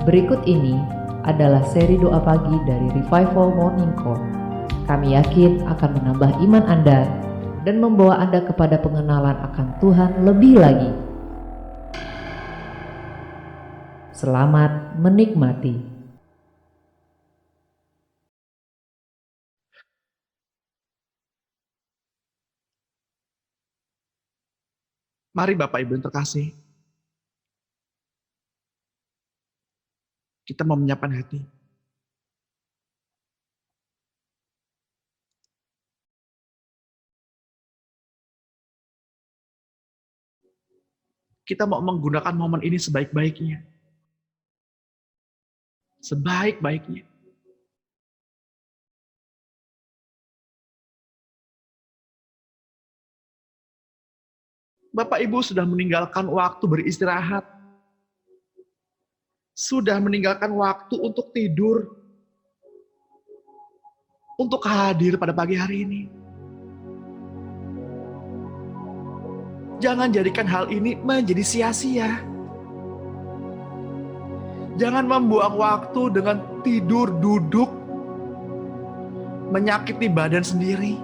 Berikut ini adalah seri doa pagi dari Revival Morning Call. Kami yakin akan menambah iman Anda dan membawa Anda kepada pengenalan akan Tuhan lebih lagi. Selamat menikmati. Mari Bapak Ibu yang terkasih, kita mau menyiapkan hati. Kita mau menggunakan momen ini sebaik-baiknya. Sebaik-baiknya. Bapak Ibu sudah meninggalkan waktu beristirahat. Sudah meninggalkan waktu untuk tidur. Untuk hadir pada pagi hari ini. Jangan jadikan hal ini menjadi sia-sia. Jangan membuang waktu dengan tidur duduk, menyakiti badan sendiri.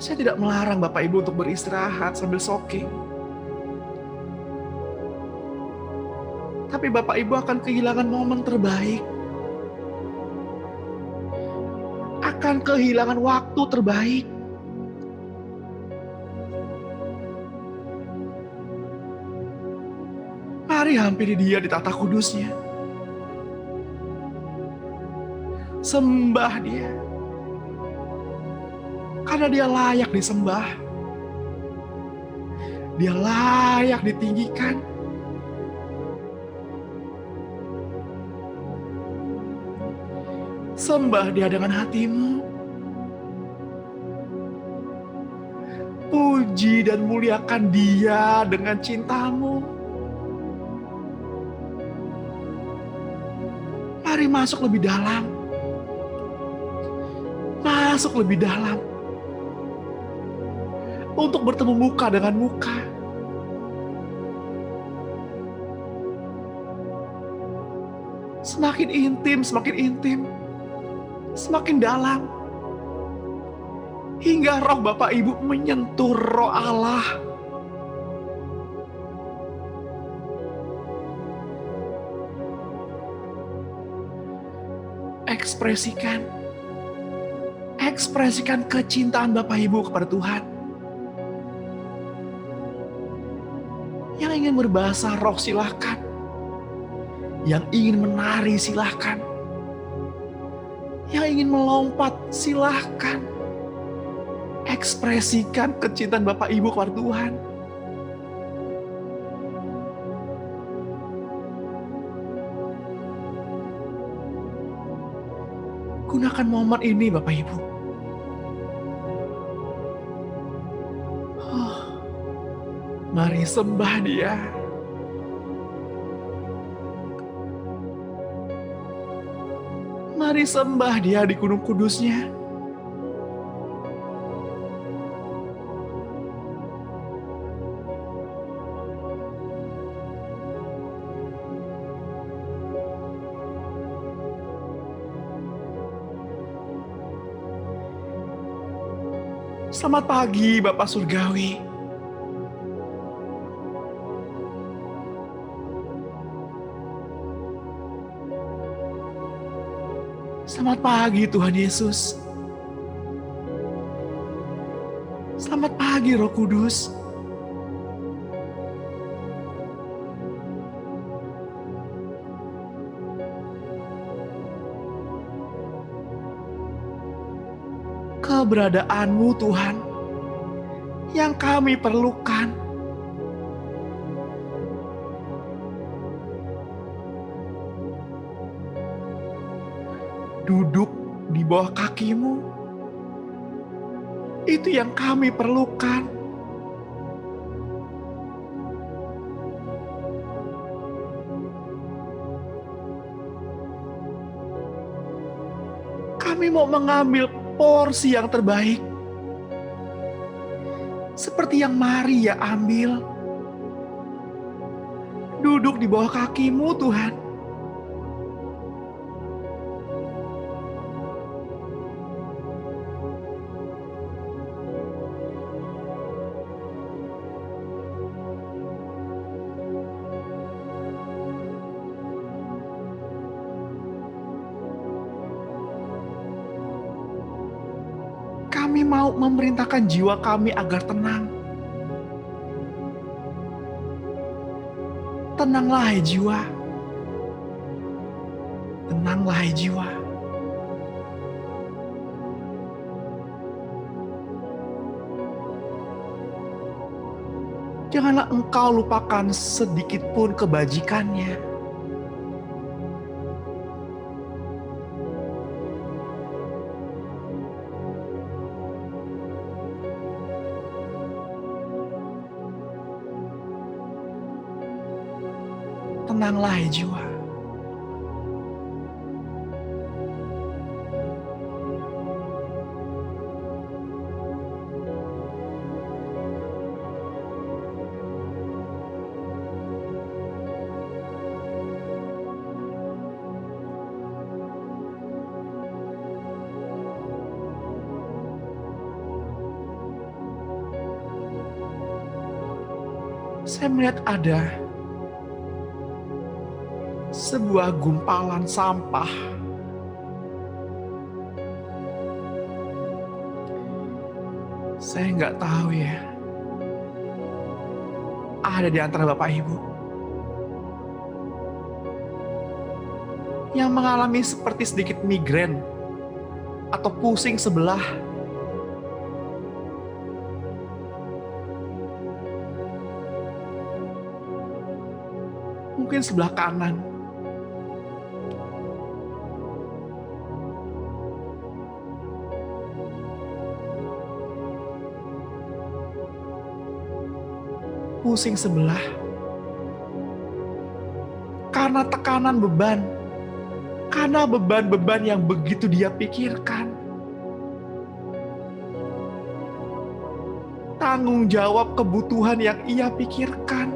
Saya tidak melarang Bapak Ibu untuk beristirahat sambil soking. Tapi Bapak Ibu akan kehilangan momen terbaik. Akan kehilangan waktu terbaik. Mari hampiri Dia di tata kudusnya. Sembah Dia. Karena Dia layak disembah. Dia layak ditinggikan. Sembah Dia dengan hatimu. Puji dan muliakan Dia dengan cintamu. Mari masuk lebih dalam. Masuk lebih dalam. Untuk bertemu muka dengan muka. Semakin intim, semakin intim. Semakin dalam. Hingga roh Bapak Ibu menyentuh roh Allah. Ekspresikan kecintaan Bapak Ibu kepada Tuhan. Yang ingin berbahasa roh silahkan. Yang ingin menari silahkan. Yang ingin melompat silahkan. Ekspresikan kecintaan Bapak Ibu kepada Tuhan. Gunakan momen ini Bapak Ibu. Mari sembah Dia. Mari sembah Dia di gunung kudusnya. Selamat pagi Bapak Surgawi. Selamat pagi Tuhan Yesus. Selamat pagi Roh Kudus. Keberadaanmu Tuhan yang kami perlukan. Duduk di bawah kaki-Mu, itu yang kami perlukan. Kami mau mengambil porsi yang terbaik. seperti yang Maria ambil. Duduk di bawah kaki-Mu, Tuhan. Kami mau memerintahkan jiwa kami agar tenang. Tenanglah hai jiwa. Tenanglah hai jiwa. Janganlah engkau lupakan sedikit pun kebajikannya. Tenanglah hai jiwa. Saya melihat ada sebuah gumpalan sampah. Saya nggak tahu ya. Ada di antara Bapak Ibu yang mengalami seperti sedikit migrain atau pusing sebelah. Mungkin sebelah kanan. Pusing sebelah. Karena tekanan beban. Karena beban-beban yang begitu dia pikirkan. Tanggung jawab kebutuhan yang ia pikirkan.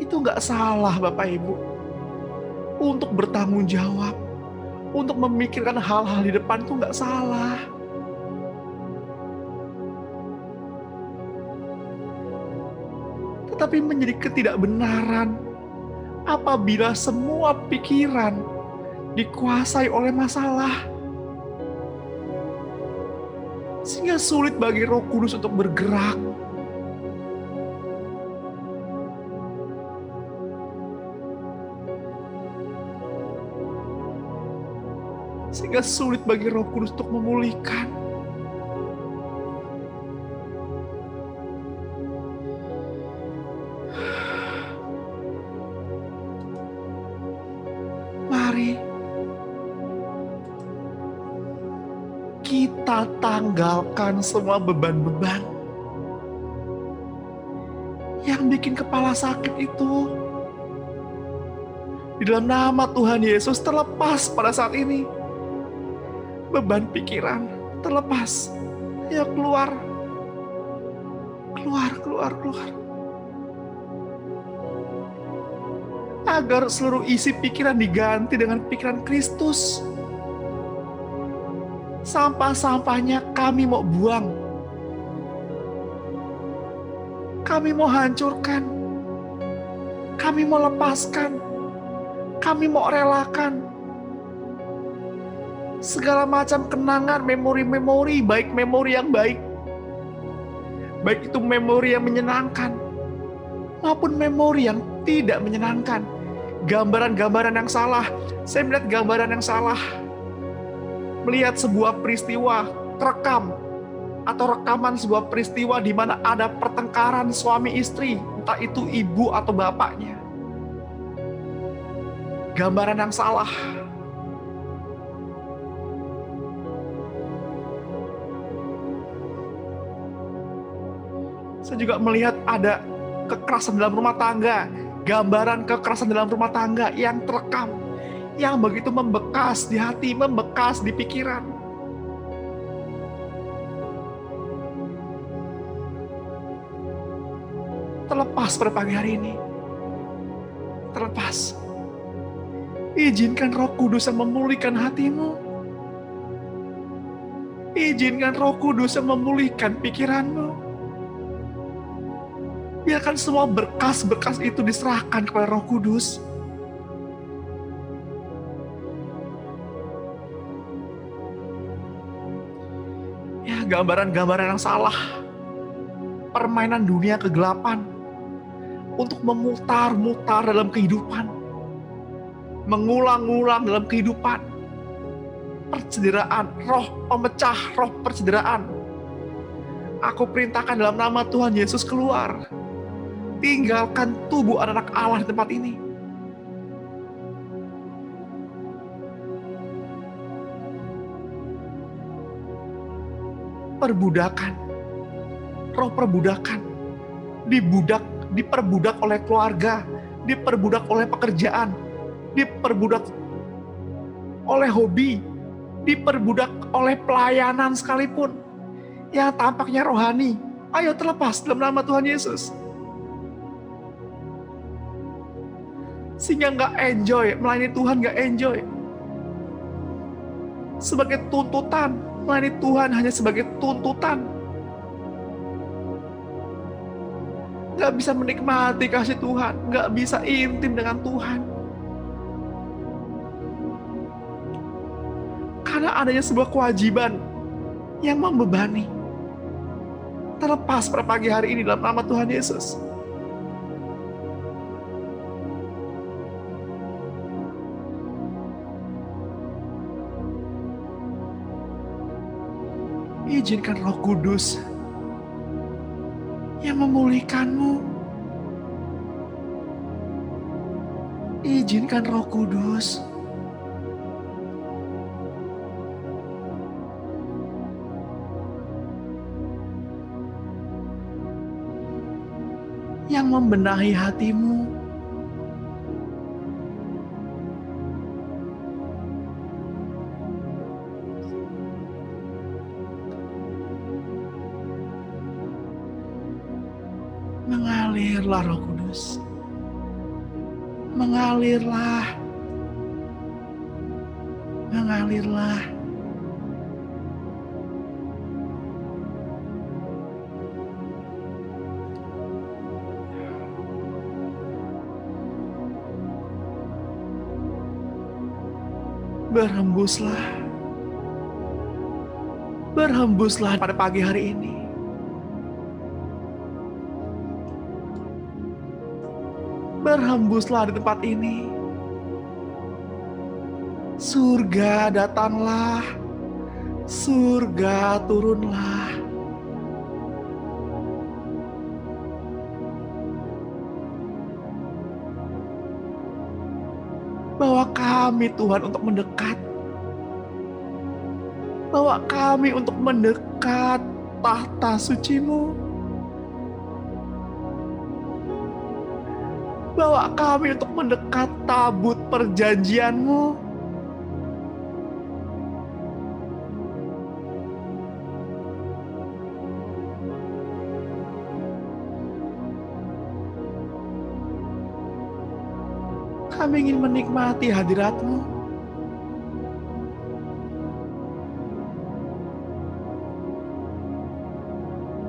Itu nggak salah Bapak Ibu. Untuk bertanggung jawab. Untuk memikirkan hal-hal di depan itu nggak salah. Tetapi menjadi ketidakbenaran apabila semua pikiran dikuasai oleh masalah. Sehingga sulit bagi Roh Kudus untuk bergerak. Sehingga sulit bagi Roh Kudus untuk memulihkan. Mari kita tanggalkan semua beban-beban yang bikin kepala sakit itu. Di dalam nama Tuhan Yesus terlepas pada saat ini. Beban pikiran terlepas. Ayo keluar. Keluar, keluar, keluar. Agar seluruh isi pikiran diganti dengan pikiran Kristus. Sampah-sampahnya kami mau buang. Kami mau hancurkan. Kami mau lepaskan. Kami mau relakan. Segala macam kenangan, memori-memori, baik memori yang baik. Baik itu memori yang menyenangkan, maupun memori yang tidak menyenangkan. Gambaran-gambaran yang salah. Saya melihat gambaran yang salah. Melihat sebuah peristiwa terekam atau rekaman sebuah peristiwa di mana ada pertengkaran suami istri, entah itu ibu atau bapaknya. Gambaran yang salah. Saya juga melihat ada kekerasan dalam rumah tangga, gambaran kekerasan dalam rumah tangga yang terekam, yang begitu membekas di hati, membekas di pikiran. terlepas pada pagi hari ini. Terlepas. Izinkan Roh Kudus yang memulihkan hatimu. Izinkan Roh Kudus yang memulihkan pikiranmu. Biarkan semua berkas-berkas itu diserahkan kepada Roh Kudus. Ya, gambaran-gambaran yang salah. Permainan dunia kegelapan. Untuk memutar-mutar dalam kehidupan. Mengulang-ulang dalam kehidupan. Percederaan, roh pemecah, roh percederaan. Aku perintahkan dalam nama Tuhan Yesus keluar. Tinggalkan tubuh anak-anak Allah di tempat ini. Perbudakan, roh perbudakan, diperbudak oleh keluarga, diperbudak oleh pekerjaan, diperbudak oleh hobi, diperbudak oleh pelayanan sekalipun yang tampaknya rohani. Ayo terlepas dalam nama Tuhan Yesus. Sehingga nggak enjoy, melayani Tuhan nggak enjoy. Sebagai tuntutan, melayani Tuhan hanya sebagai tuntutan. Nggak bisa menikmati kasih Tuhan, nggak bisa intim dengan Tuhan. Karena adanya sebuah kewajiban yang membebani. Terlepas pada pagi hari ini dalam nama Tuhan Yesus. Izinkan Roh Kudus yang memulihkanmu. Izinkan Roh Kudus yang membenahi hatimu. Mengalirlah Roh Kudus. Mengalirlah. Mengalirlah. Berhembuslah. Berhembuslah pada pagi hari ini. Berhembuslah di tempat ini. Surga datanglah. Surga turunlah. Bawa kami Tuhan untuk mendekat. Bawa kami untuk mendekat tahta suci-Mu. Bawa kami untuk mendekat tabut perjanjian-Mu. Kami ingin menikmati hadirat-Mu.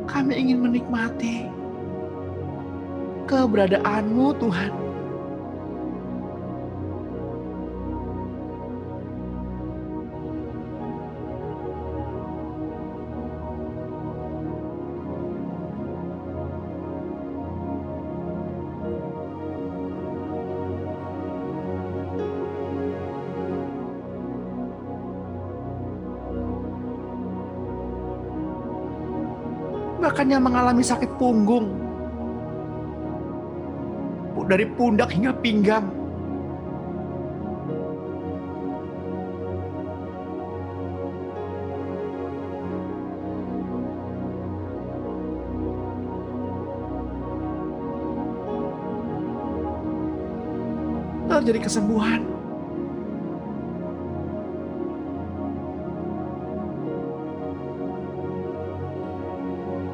Kami ingin menikmati keberadaan-Mu, Tuhan. Bahkan yang mengalami sakit punggung, dari pundak hingga pinggang, terjadi kesembuhan.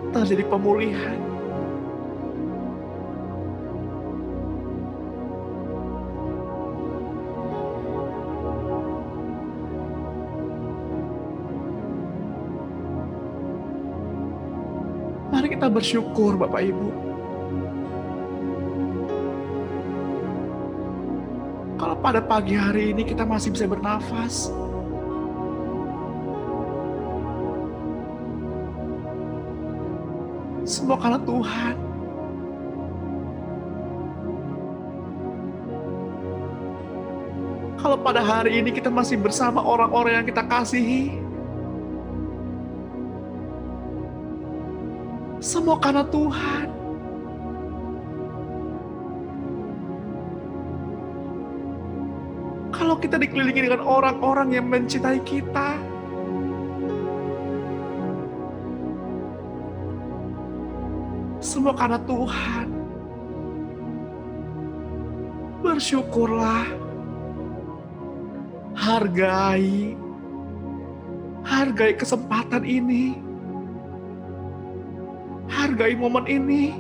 Terjadi pemulihan. Kita bersyukur Bapak Ibu. Kalau pada pagi hari ini kita masih bisa bernafas. Semua karena Tuhan. Kalau pada hari ini kita masih bersama orang-orang yang kita kasihi, semua karena Tuhan. Kalau kita dikelilingi dengan orang-orang yang mencintai kita, semua karena Tuhan. Bersyukurlah, hargai kesempatan ini, hargai momen ini.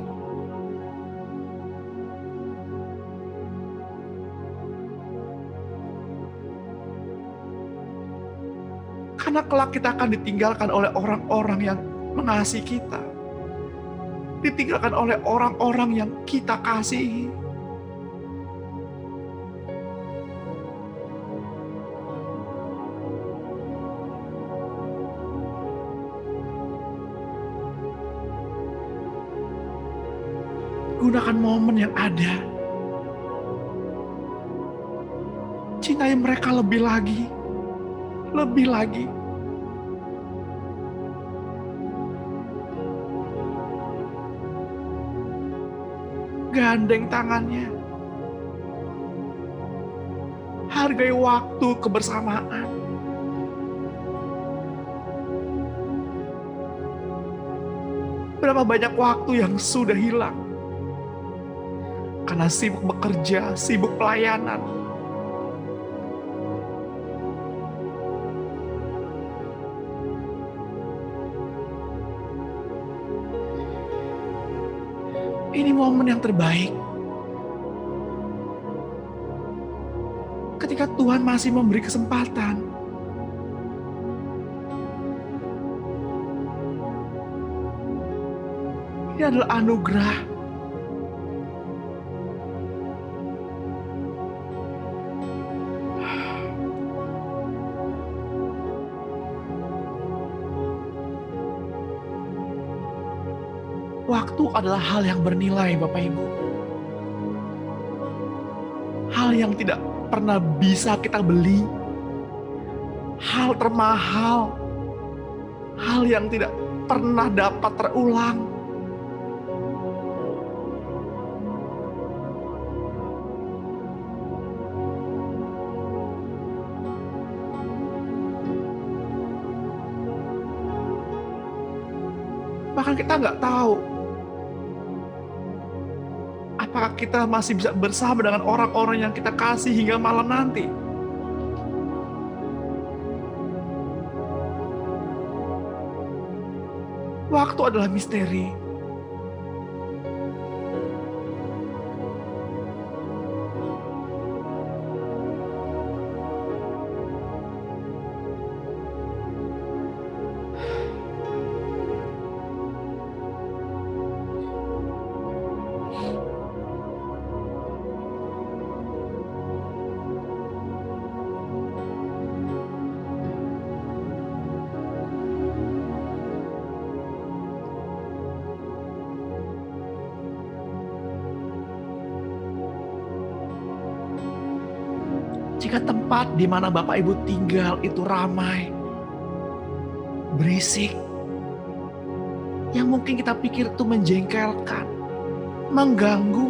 Karena kelak kita akan ditinggalkan oleh orang-orang yang mengasihi kita. Ditinggalkan oleh orang-orang yang kita kasihi. Gunakan momen yang ada. Cintai mereka lebih lagi. Lebih lagi. Gandeng tangannya. Hargai waktu kebersamaan. Berapa banyak waktu yang sudah hilang karena sibuk bekerja, sibuk pelayanan. Ini momen yang terbaik. Ketika Tuhan masih memberi kesempatan. Ini adalah anugerah. Waktu adalah hal yang bernilai, Bapak Ibu. Hal yang tidak pernah bisa kita beli. Hal termahal. Hal yang tidak pernah dapat terulang. Bahkan kita nggak tahu apakah kita masih bisa bersama dengan orang-orang yang kita kasih hingga malam nanti. Waktu adalah misteri. Jika tempat di mana Bapak Ibu tinggal itu ramai, berisik, yang mungkin kita pikir itu menjengkelkan, mengganggu,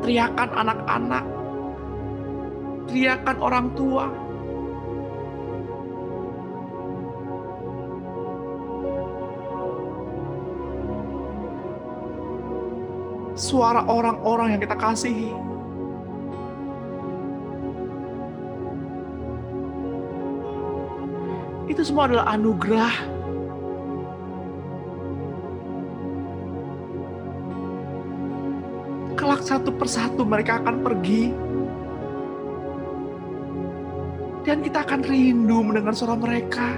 teriakan anak-anak, teriakan orang tua, suara orang-orang yang kita kasihi. Itu semua adalah anugerah. Kelak satu persatu mereka akan pergi. Dan kita akan rindu mendengar suara mereka.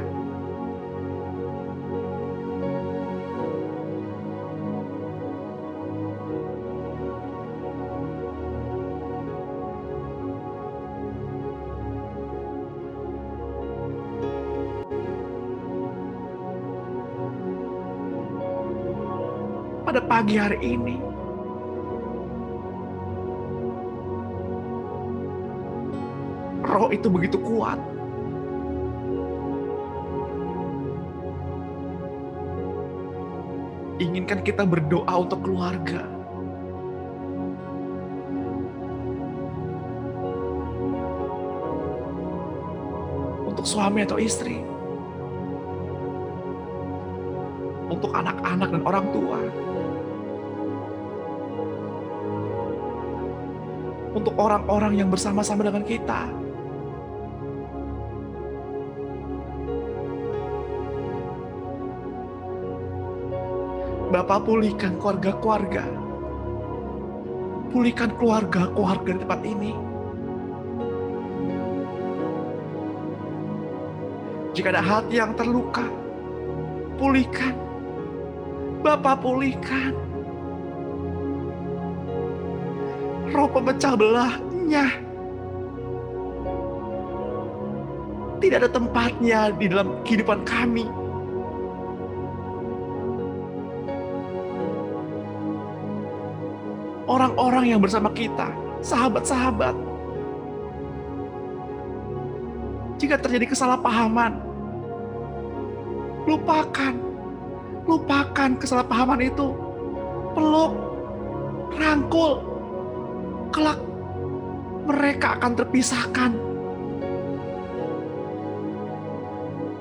Pada pagi hari ini, Roh itu begitu kuat. Inginkan kita berdoa untuk keluarga. Untuk suami atau istri. Untuk anak-anak dan orang tua. Untuk orang-orang yang bersama-sama dengan kita. Bapa, pulihkan keluarga-keluarga. Pulihkan keluarga-keluarga di tempat ini. Jika ada hati yang terluka, pulihkan. Bapa, pulihkan. Roh pemecah belahnya tidak ada tempatnya di dalam kehidupan kami. Orang-orang yang bersama kita, sahabat-sahabat, jika terjadi kesalahpahaman, lupakan kesalahpahaman itu, peluk, rangkul, kelak mereka akan terpisahkan,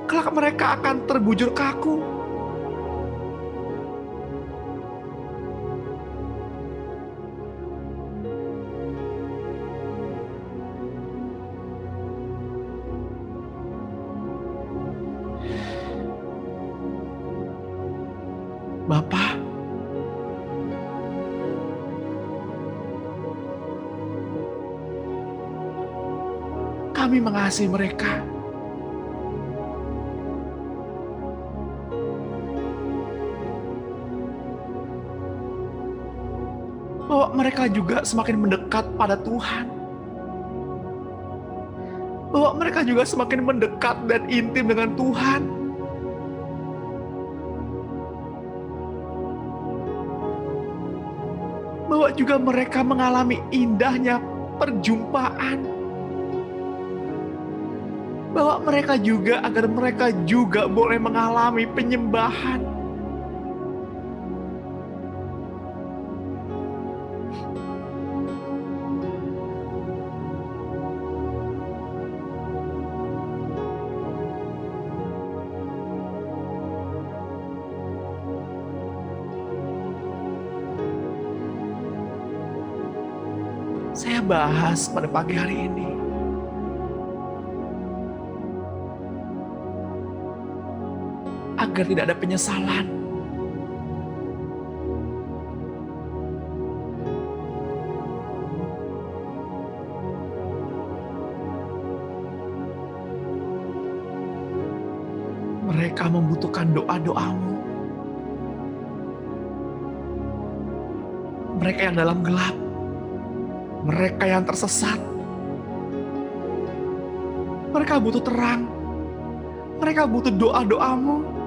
kelak mereka akan terbujur kaku. Bapa, kami mengasihi mereka. Bahwa mereka juga semakin mendekat pada Tuhan. Bahwa mereka juga semakin mendekat dan intim dengan Tuhan. Bahwa juga mereka mengalami indahnya perjumpaan. Bahwa mereka juga, agar mereka juga boleh mengalami penyembahan. Saya bahas pada pagi hari ini agar tidak ada penyesalan. Mereka membutuhkan doa-doamu. Mereka yang dalam gelap, mereka yang tersesat, mereka butuh terang, mereka butuh doa-doamu.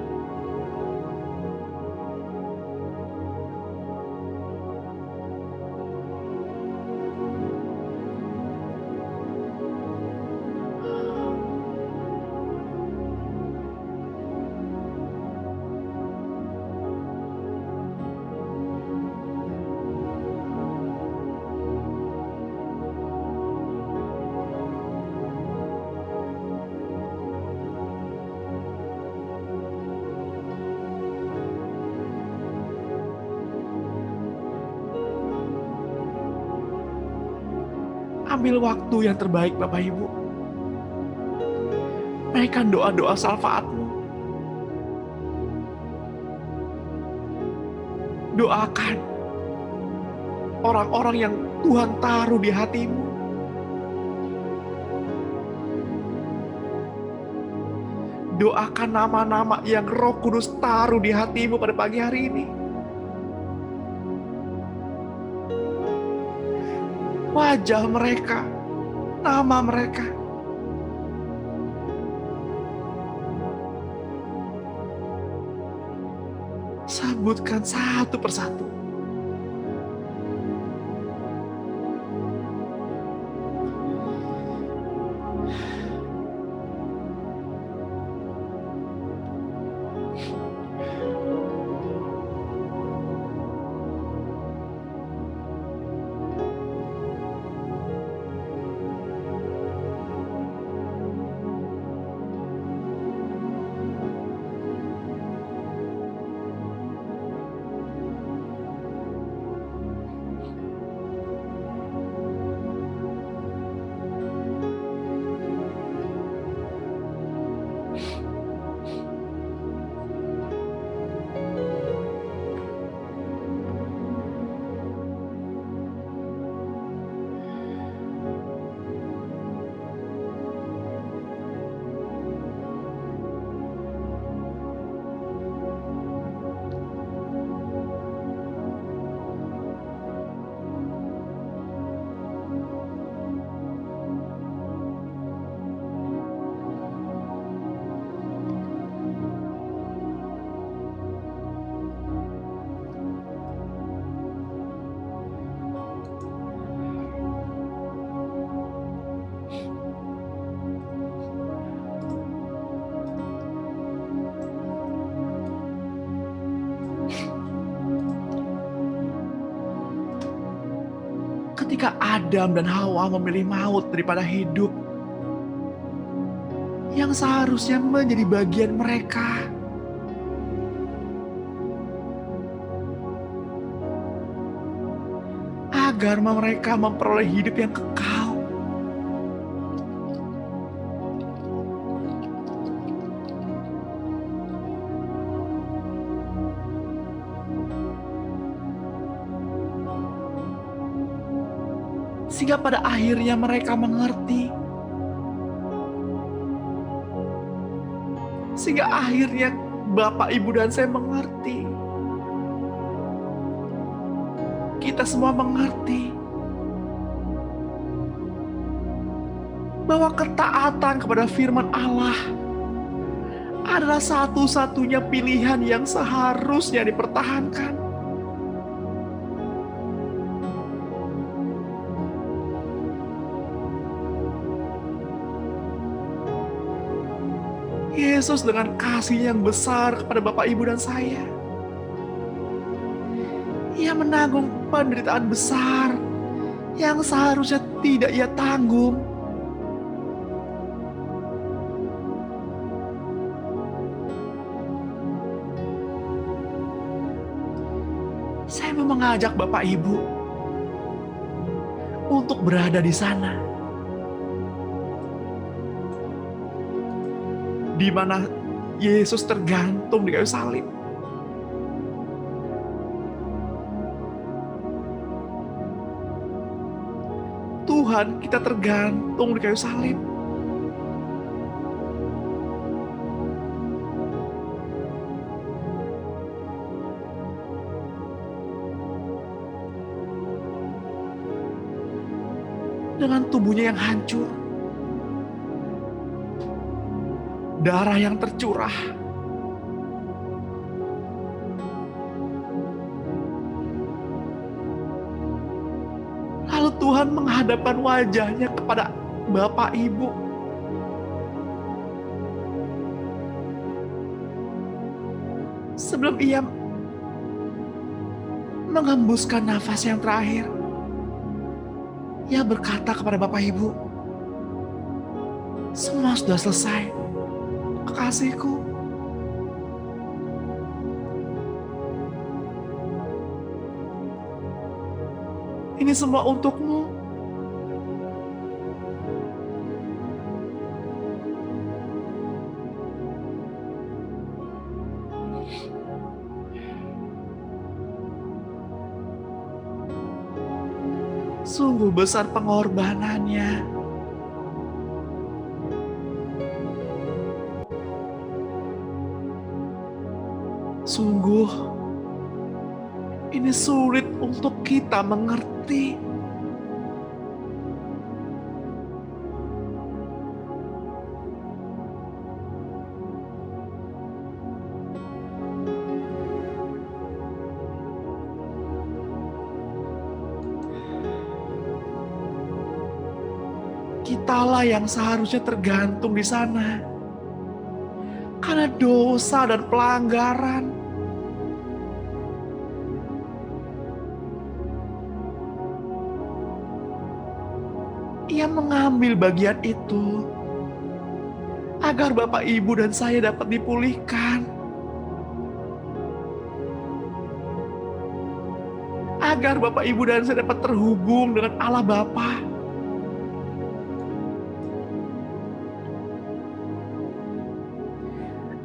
Ambil waktu yang terbaik, Bapak Ibu. Naikkan doa-doa syafaat-Mu. Doakan orang-orang yang Tuhan taruh di hatimu. Doakan nama-nama yang Roh Kudus taruh di hatimu pada pagi hari ini. Wajah mereka, nama mereka. Sebutkan satu persatu. Ketika Adam dan Hawa memilih maut daripada hidup, yang seharusnya menjadi bagian mereka, agar mereka memperoleh hidup yang kekal. Sehingga pada akhirnya mereka mengerti. Sehingga akhirnya Bapak, Ibu, dan saya mengerti. Kita semua mengerti bahwa ketaatan kepada firman Allah adalah satu-satunya pilihan yang seharusnya dipertahankan. Yesus dengan kasih yang besar kepada Bapak, Ibu, dan saya, Ia menanggung penderitaan besar yang seharusnya tidak Ia tanggung. Saya mau mengajak Bapak Ibu untuk berada di sana, di mana Yesus tergantung di kayu salib. Tuhan kita tergantung di kayu salib. Dengan tubuhnya yang hancur, darah yang tercurah, lalu Tuhan menghadapkan wajahnya kepada Bapak, Ibu. Sebelum Ia mengembuskan nafas yang terakhir, Ia berkata kepada Bapak, Ibu, semua sudah selesai, kekasihku. Ini semua untukmu. Sungguh besar pengorbanannya. Sungguh, ini sulit untuk kita mengerti. Kitalah yang seharusnya tergantung di sana. Karena dosa dan pelanggaran. Ia mengambil bagian itu agar Bapak, Ibu, dan saya dapat dipulihkan. Agar Bapak, Ibu, dan saya dapat terhubung dengan Allah Bapa.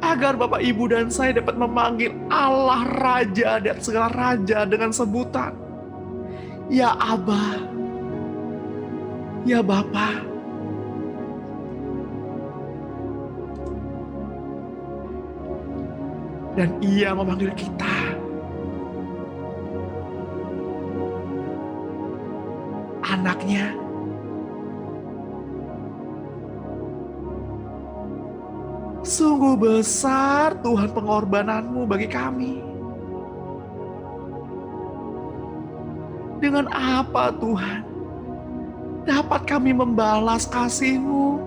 Agar Bapak, Ibu, dan saya dapat memanggil Allah Raja dan segala Raja dengan sebutan Ya Aba, Ya Bapa. Dan Ia memanggil kita anaknya. Sungguh besar Tuhan pengorbananmu bagi kami. Dengan apa Tuhan dapat kami membalas kasih-Mu?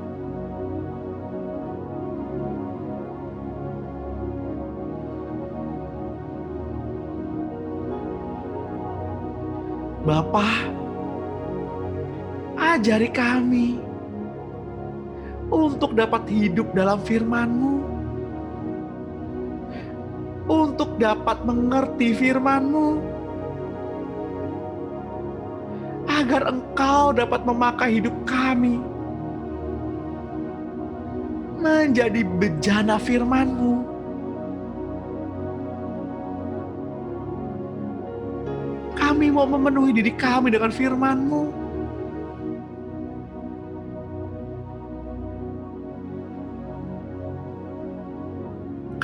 Bapa, ajari kami untuk dapat hidup dalam firman-Mu, untuk dapat mengerti firman-Mu, agar Engkau dapat memakai hidup kami menjadi bejana firman-Mu. Kami mau memenuhi diri kami dengan firman-Mu.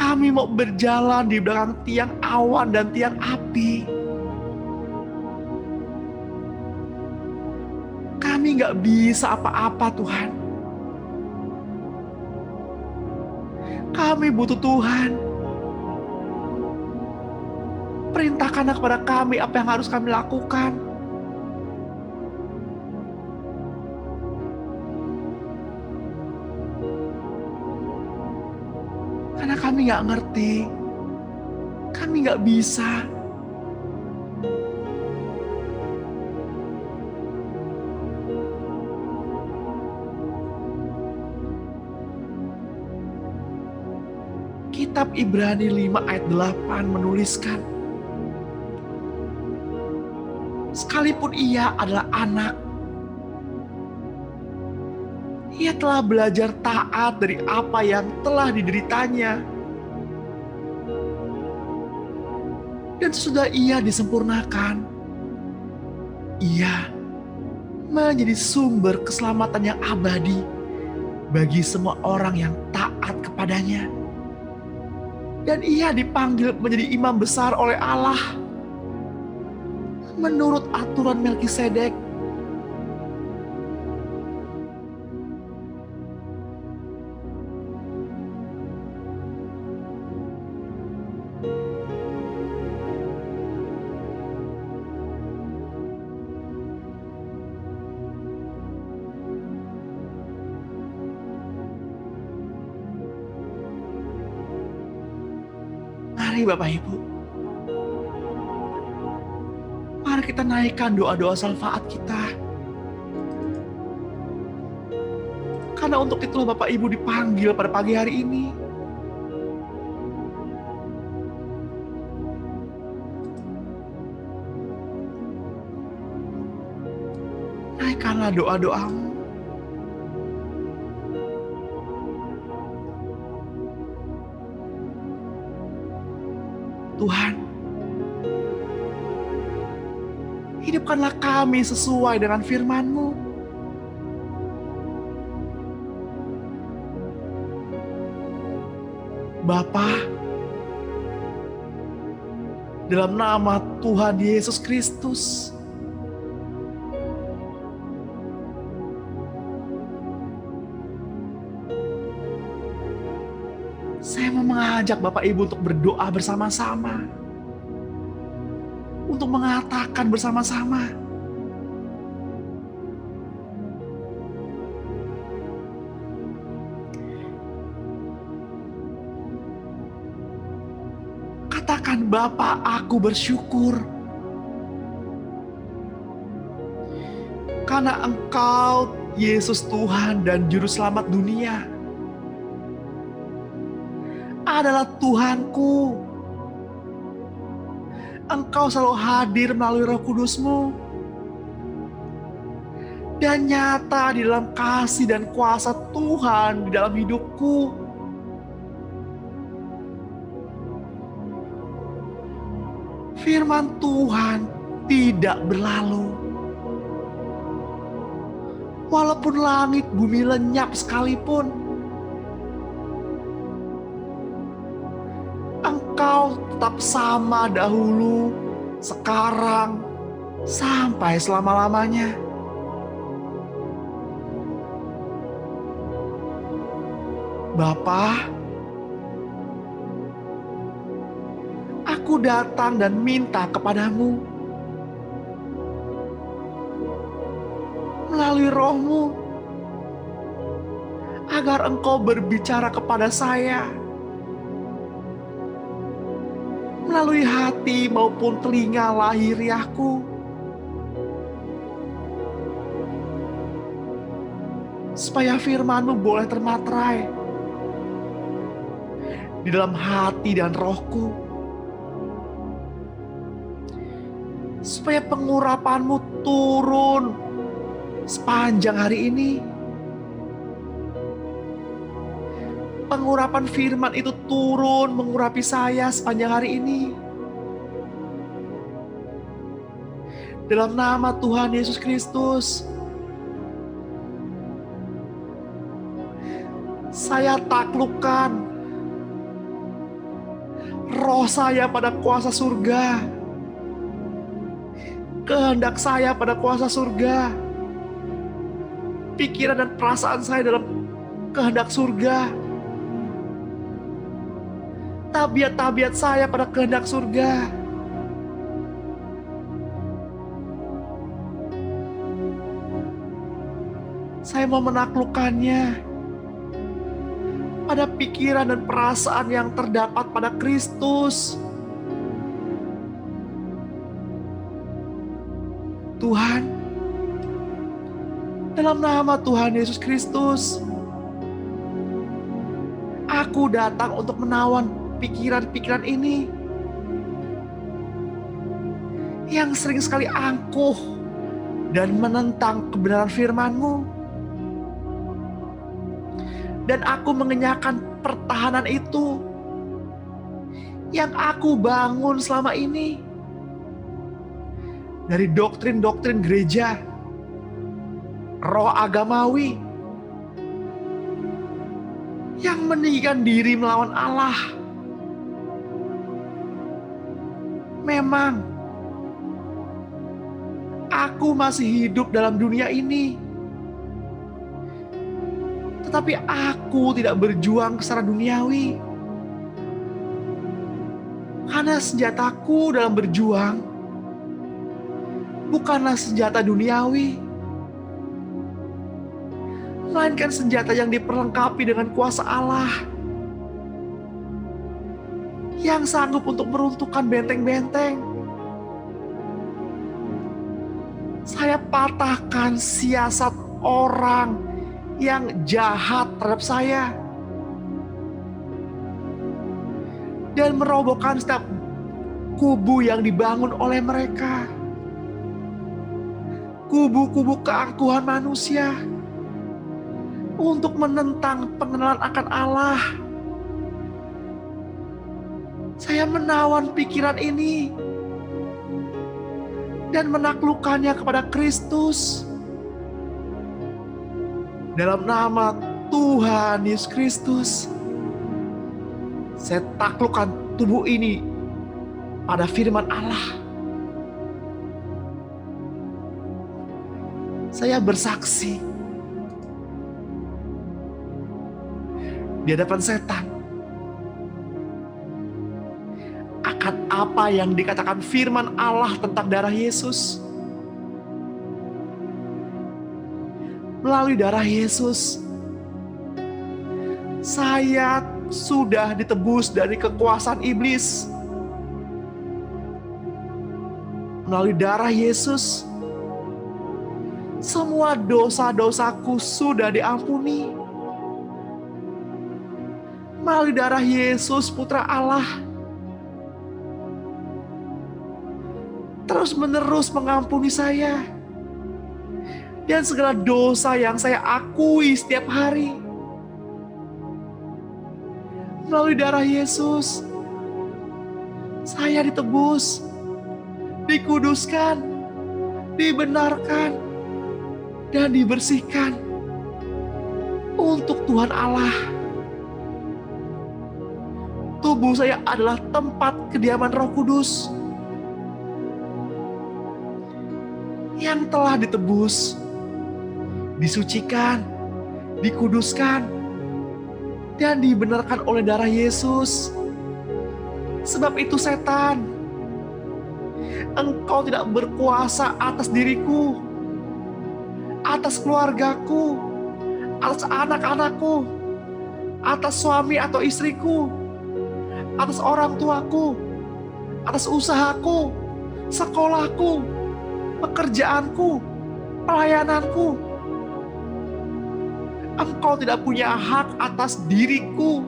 Kami mau berjalan di belakang tiang awan dan tiang api. Kami gak bisa apa-apa Tuhan. Kami butuh Tuhan. Perintahkanlah kepada kami apa yang harus kami lakukan. Karena kami gak ngerti. Kami gak bisa. Kitab Ibrani 5 ayat 8 menuliskan, sekalipun ia adalah anak, ia telah belajar taat dari apa yang telah dideritanya. Dan sesudah ia disempurnakan, ia menjadi sumber keselamatan yang abadi bagi semua orang yang taat kepadanya. Dan ia dipanggil menjadi imam besar oleh Allah menurut aturan Melkisedek. Mari Bapak Ibu, mari kita naikkan doa-doa syafaat kita. Karena untuk itulah Bapak Ibu dipanggil pada pagi hari ini. Naikkanlah doa-doamu. Tuhan, hidupkanlah kami sesuai dengan firman-Mu. Bapa, dalam nama Tuhan Yesus Kristus. Saya mau mengajak Bapak Ibu untuk berdoa bersama-sama, untuk mengatakan bersama-sama, katakan, Bapa, aku bersyukur karena Engkau Yesus Tuhan dan Juru Selamat dunia adalah Tuhanku. Engkau selalu hadir melalui Roh Kudus-Mu dan nyata di dalam kasih dan kuasa Tuhan di dalam hidupku. Firman Tuhan tidak berlalu. Walaupun langit bumi lenyap sekalipun, Engkau tetap sama dahulu, sekarang, sampai selama-lamanya. Bapa, aku datang dan minta kepadamu melalui Roh-Mu agar Engkau berbicara kepada saya melalui hati maupun telinga lahiriahku, supaya firman-Mu boleh termaterai di dalam hati dan rohku, supaya pengurapan-Mu turun sepanjang hari ini. Pengurapan firman itu turun mengurapi saya sepanjang hari ini. Dalam nama Tuhan Yesus Kristus, saya taklukkan roh saya pada kuasa surga, kehendak saya pada kuasa surga, pikiran dan perasaan saya dalam kehendak surga, tabiat-tabiat saya pada kehendak surga. Saya mau menaklukkannya pada pikiran dan perasaan yang terdapat pada Kristus. Tuhan, dalam nama Tuhan Yesus Kristus, aku datang untuk menawan pikiran-pikiran ini yang sering sekali angkuh dan menentang kebenaran firman-Mu. Dan aku mengenyahkan pertahanan itu yang aku bangun selama ini dari doktrin-doktrin gereja, roh agamawi yang meninggikan diri melawan Allah. Memang aku masih hidup dalam dunia ini, tetapi aku tidak berjuang secara duniawi. Karena senjataku dalam berjuang bukanlah senjata duniawi, melainkan senjata yang diperlengkapi dengan kuasa Allah, yang sanggup untuk meruntuhkan benteng-benteng. Saya patahkan siasat orang yang jahat terhadap saya, dan merobohkan setiap kubu yang dibangun oleh mereka, kubu-kubu keangkuhan manusia untuk menentang pengenalan akan Allah. Saya menawan pikiran ini dan menaklukkannya kepada Kristus. Dalam nama Tuhan Yesus Kristus, saya taklukkan tubuh ini pada firman Allah. Saya bersaksi di hadapan setan akan apa yang dikatakan firman Allah tentang darah Yesus. Melalui darah Yesus, saya sudah ditebus dari kekuasaan iblis. Melalui darah Yesus, semua dosa-dosaku sudah diampuni. Melalui darah Yesus, Putra Allah, terus-menerus mengampuni saya dan segala dosa yang saya akui setiap hari. Melalui darah Yesus, saya ditebus, dikuduskan, dibenarkan, dan dibersihkan untuk Tuhan Allah. Tubuh saya adalah tempat kediaman Roh Kudus yang telah ditebus, disucikan, dikuduskan, dan dibenarkan oleh darah Yesus. Sebab itu setan, engkau tidak berkuasa atas diriku, atas keluargaku, atas anak-anakku, atas suami atau istriku, atas orang tuaku, atas usahaku, sekolahku, pekerjaanku, pelayananku. Engkau tidak punya hak atas diriku.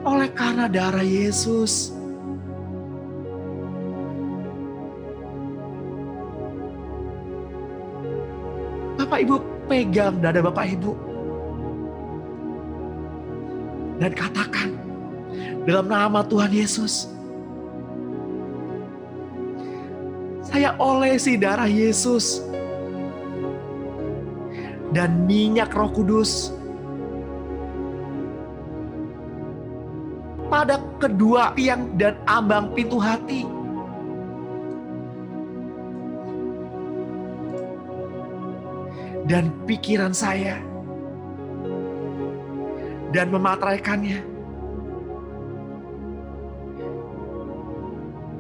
Oleh karena darah Yesus, Bapak Ibu pegang dada Bapak Ibu dan katakan dalam nama Tuhan Yesus, saya olesi darah Yesus dan minyak Roh Kudus pada kedua tiang dan ambang pintu hati. Dan pikiran saya, dan memateraikannya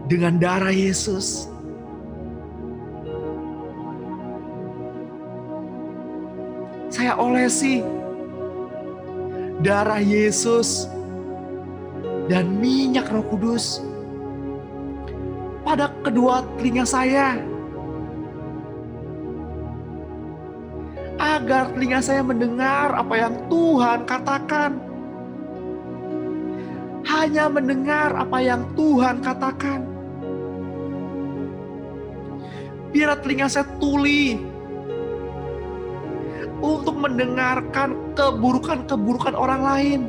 dengan darah Yesus. Saya olesi darah Yesus dan minyak Roh Kudus pada kedua telinga saya, agar telinga saya mendengar apa yang Tuhan katakan. Hanya mendengar apa yang Tuhan katakan. Biar telinga saya tuli untuk mendengarkan keburukan-keburukan orang lain.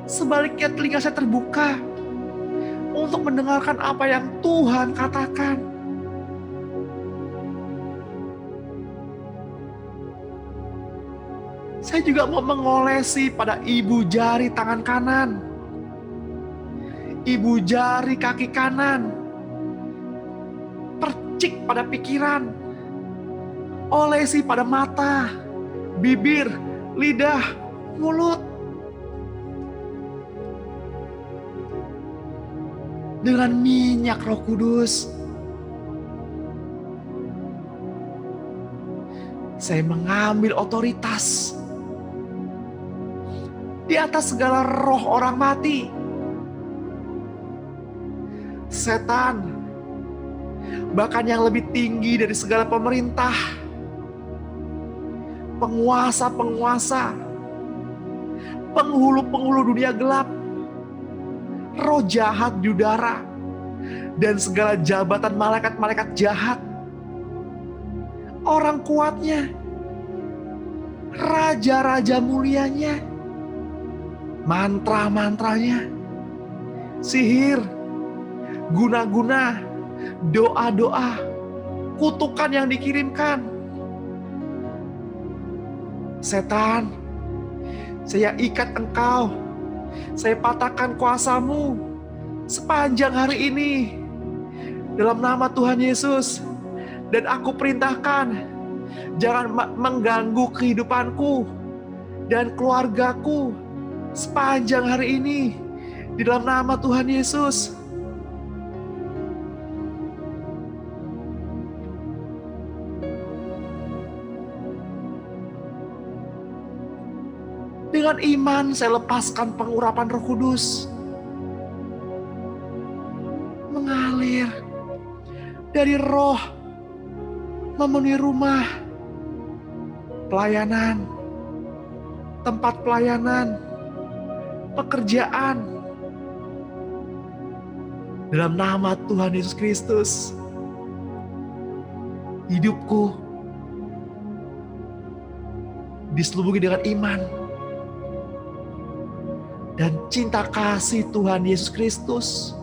Sebaliknya telinga saya terbuka untuk mendengarkan apa yang Tuhan katakan. Saya juga mau mengolesi pada ibu jari tangan kanan, ibu jari kaki kanan, percik pada pikiran, olesi pada mata, bibir, lidah, mulut. Dengan minyak Roh Kudus, saya mengambil otoritas di atas segala roh orang mati. Setan, bahkan yang lebih tinggi dari segala pemerintah, penguasa-penguasa, penghulu-penghulu dunia gelap, roh jahat di udara, dan segala jabatan malaikat-malaikat jahat, orang kuatnya, raja-raja mulianya, mantra-mantranya, sihir, guna-guna, doa-doa, kutukan yang dikirimkan. Setan, saya ikat engkau Saya patahkan kuasa-Mu sepanjang hari ini dalam nama Tuhan Yesus. Dan aku perintahkan, jangan mengganggu kehidupanku dan keluargaku sepanjang hari ini di dalam nama Tuhan Yesus. Dengan iman saya lepaskan pengurapan Roh Kudus mengalir dari roh memenuhi rumah pelayanan, tempat pelayanan, pekerjaan. Dalam nama Tuhan Yesus Kristus, hidupku diselubungi dengan iman dan cinta kasih Tuhan Yesus Kristus.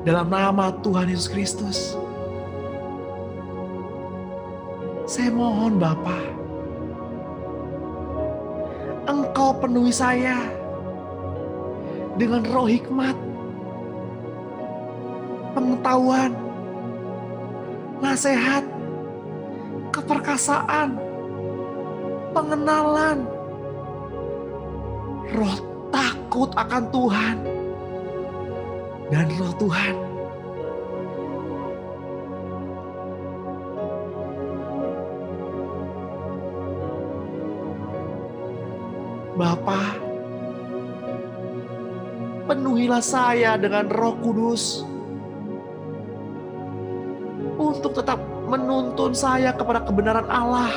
Dalam nama Tuhan Yesus Kristus, saya mohon Bapa, Engkau penuhi saya dengan roh hikmat, pengetahuan, nasihat, keperkasaan, pengenalan, roh takut akan Tuhan, dan roh Tuhan. Bapa, penuhilah saya dengan Roh Kudus untuk tetap menuntun saya kepada kebenaran Allah.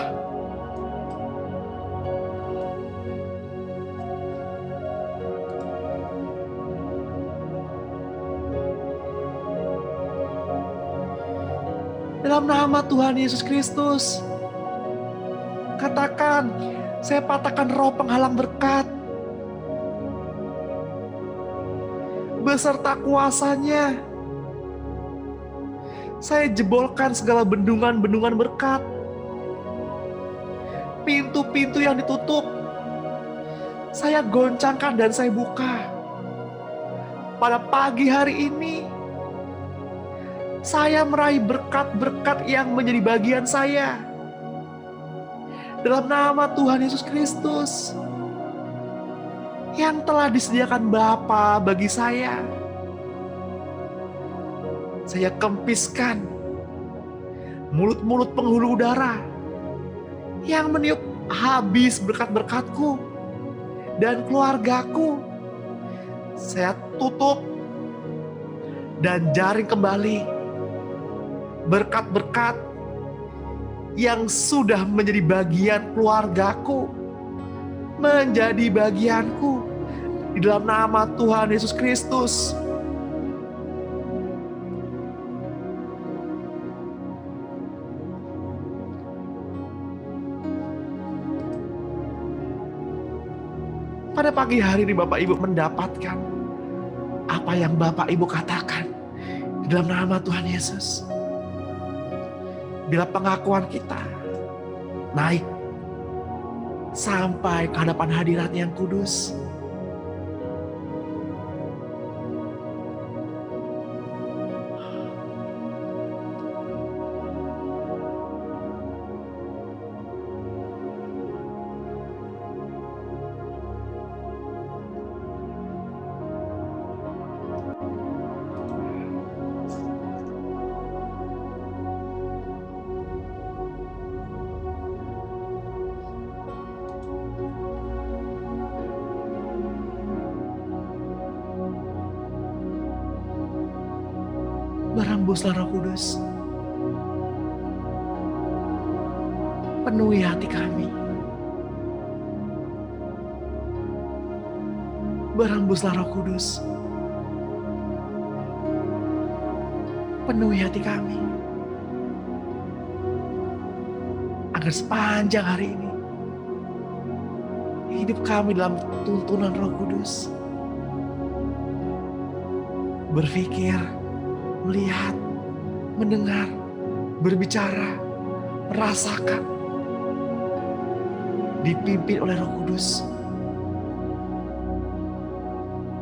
Dalam nama Tuhan Yesus Kristus, katakan, saya patahkan roh penghalang berkat beserta kuasanya. Saya jebolkan segala bendungan-bendungan berkat, pintu-pintu yang ditutup, saya goncangkan dan saya buka. Pada pagi hari ini, saya meraih berkat-berkat yang menjadi bagian saya. Dalam nama Tuhan Yesus Kristus yang telah disediakan Bapa bagi saya kempiskan mulut-mulut penghulu udara yang meniup habis berkat-berkatku dan keluargaku. Saya tutup dan jaring kembali berkat-berkat yang sudah menjadi bagian keluargaku, menjadi bagianku di dalam nama Tuhan Yesus Kristus. Pada pagi hari ini Bapak Ibu mendapatkan apa yang Bapak Ibu katakan di dalam nama Tuhan Yesus. Bila pengakuan kita naik sampai ke hadapan hadirat yang kudus, berhembuslah Roh Kudus, penuhi hati kami. Berhembuslah Roh Kudus, penuhi hati kami. agar sepanjang hari ini hidup kami dalam tuntunan Roh Kudus. Berpikir, melihat, mendengar, berbicara, merasakan, dipimpin oleh Roh Kudus.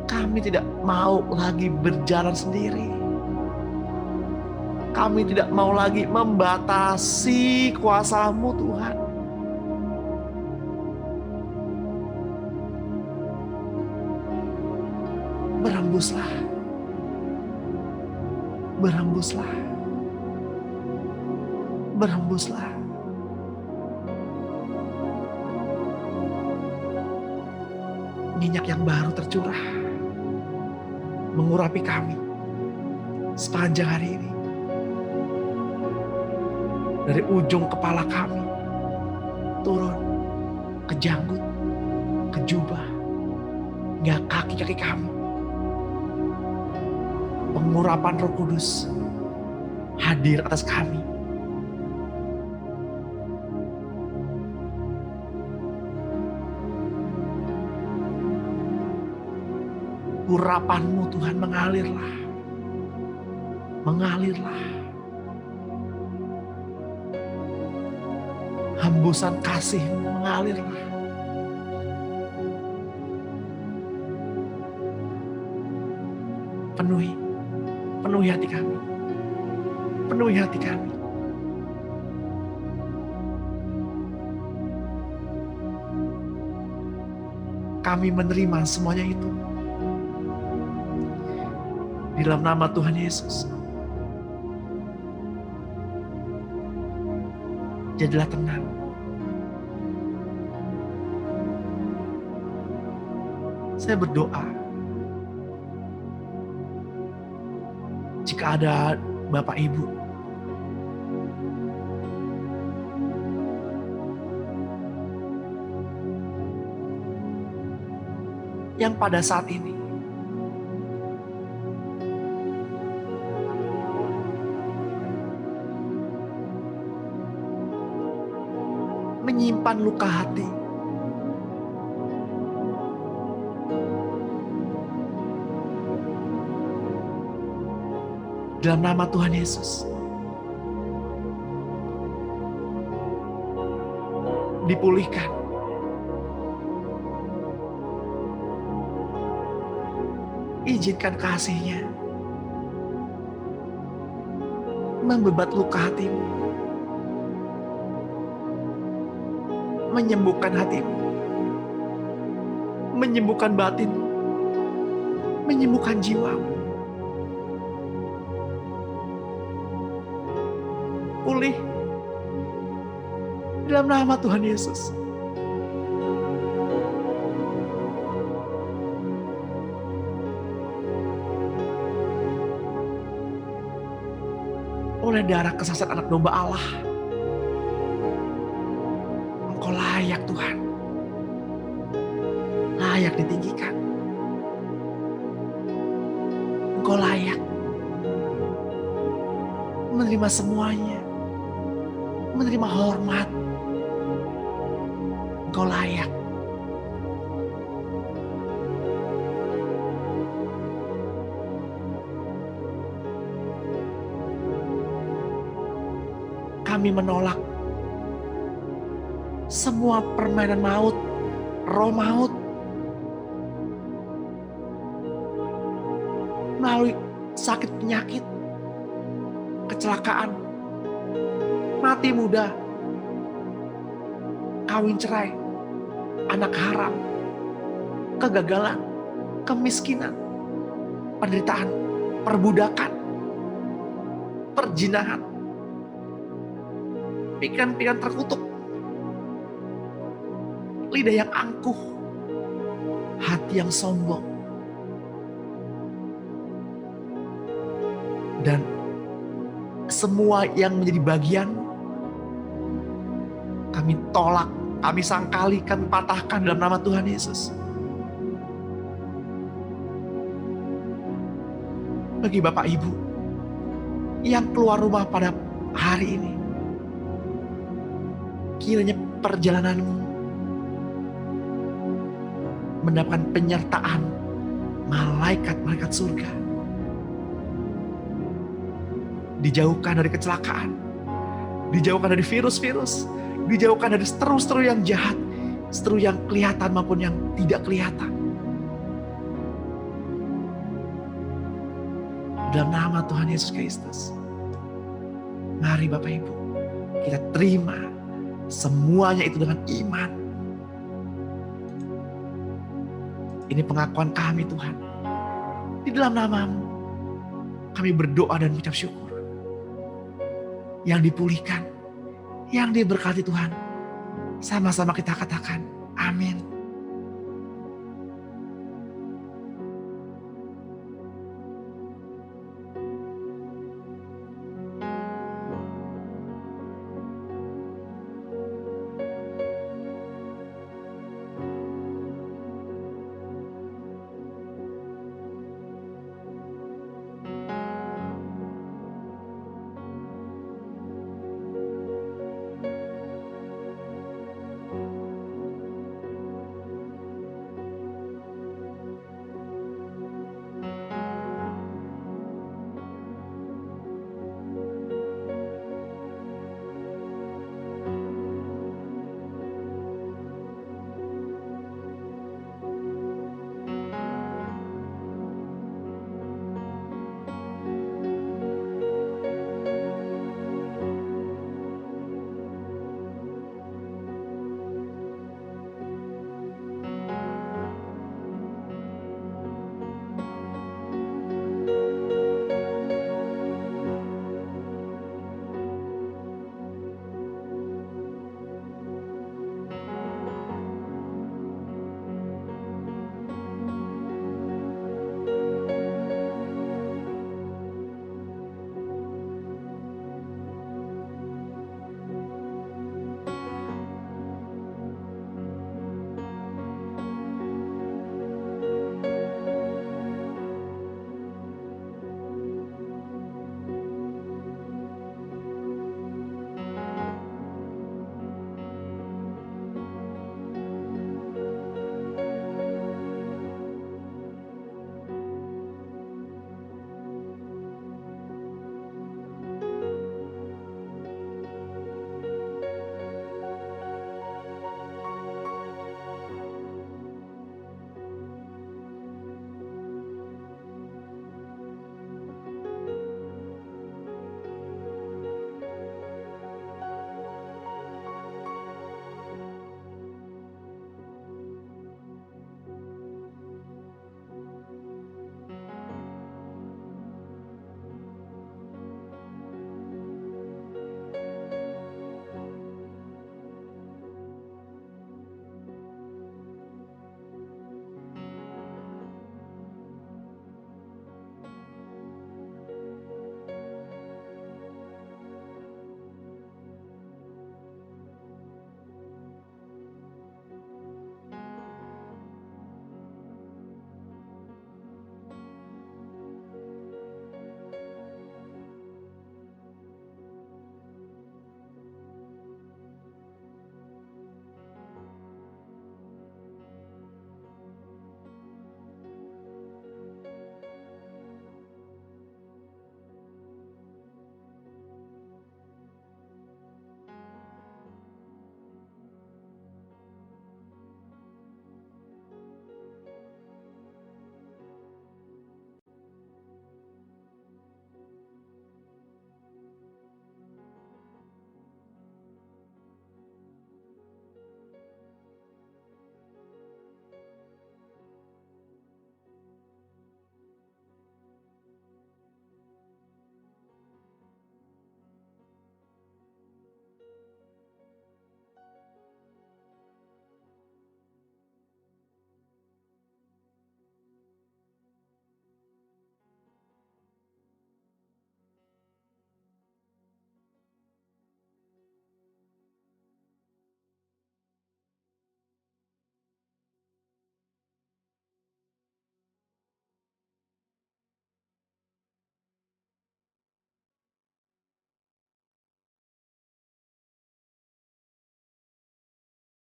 Kami tidak mau lagi berjalan sendiri. Kami tidak mau lagi membatasi kuasa-Mu, Tuhan. Berhembuslah. Berhembuslah. Berhembuslah. Minyak yang baru tercurah, mengurapi kami sepanjang hari ini. Dari ujung kepala kami, turun ke janggut, ke jubah, hingga kaki-kaki kami. Pengurapan Roh Kudus hadir atas kami. Urapan-Mu Tuhan mengalirlah. Mengalirlah. Hembusan kasih-Mu mengalirlah. Penuhi hati kami. Penuhi hati kami. Kami menerima semuanya itu. Di dalam nama Tuhan Yesus. Jadilah tenang. Saya berdoa, jika ada Bapak Ibu yang pada saat ini menyimpan luka hati, dalam nama Tuhan Yesus, dipulihkan. Izinkan kasih-Nya membebat luka hatimu, menyembuhkan hatimu, menyembuhkan batinmu, menyembuhkan jiwamu. Pulih dalam nama Tuhan Yesus. Oleh darah kesaksian anak domba Allah, Engkau layak Tuhan, layak ditinggikan. Engkau layak menerima semuanya, menerima hormat. Engkau layak. Kami menolak semua permainan maut, roh maut, melalui sakit penyakit, kecelakaan, mati muda, kawin cerai, anak haram, kegagalan, kemiskinan, penderitaan, perbudakan, perjinahan, pikiran-pikiran terkutuk, lidah yang angkuh, hati yang sombong, dan semua yang menjadi bagian kami tolak, kami sangkali, kami patahkan dalam nama Tuhan Yesus. Bagi Bapak Ibu yang keluar rumah pada hari ini, kiranya perjalananmu mendapatkan penyertaan malaikat-malaikat surga. Dijauhkan dari kecelakaan, dijauhkan dari virus-virus, dijauhkan dari seteru-seteru yang jahat, seteru yang kelihatan maupun yang tidak kelihatan. Dalam nama Tuhan Yesus Kristus, mari Bapak Ibu, kita terima semuanya itu dengan iman. Ini pengakuan kami Tuhan. Di dalam nama-Mu, kami berdoa dan mengucap syukur. Yang dipulihkan, yang diberkati Tuhan, sama-sama kita katakan,